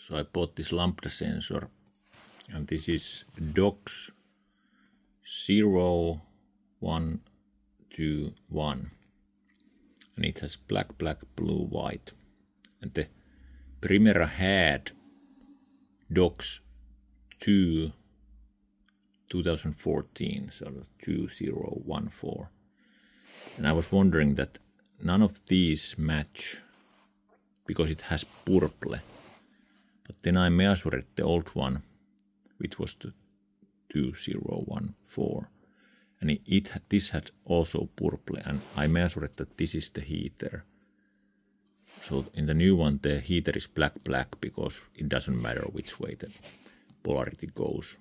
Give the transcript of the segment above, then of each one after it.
So I bought this lambda sensor, and this is DOCS 0121, and it has black, blue, white. And the Primera had DOCS 2014, so 2014. And I was wondering that none of these match because it has purple. But then I measured the old one, which was the 2014, and this had also purple, and I measured that this is the heater. So in the new one, the heater is black because it doesn't matter which way the polarity goes.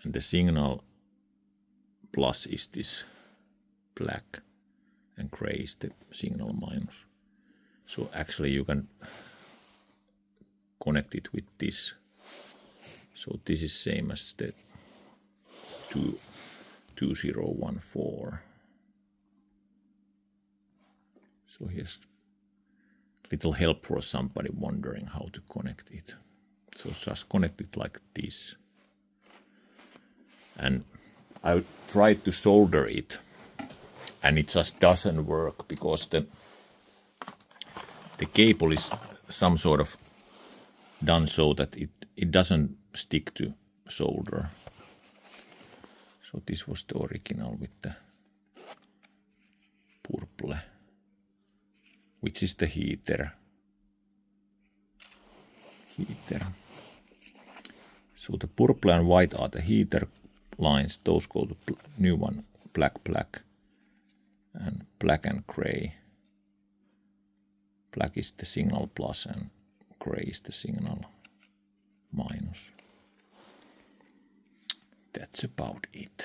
And the signal plus is this black, and gray is the signal minus. So actually you can connect it with this. So this is same as the 2014. So here's little help for somebody wondering how to connect it. So just connect it like this. And I tried to solder it, and it just doesn't work because the cable is some sort of done so that it doesn't stick to solder. So this was the original with the purple, which is the heater. So the purple and white are the heater lines. Those go to new one, black, and black and gray. Black is the signal plus and gray is the signal minus. That's about it.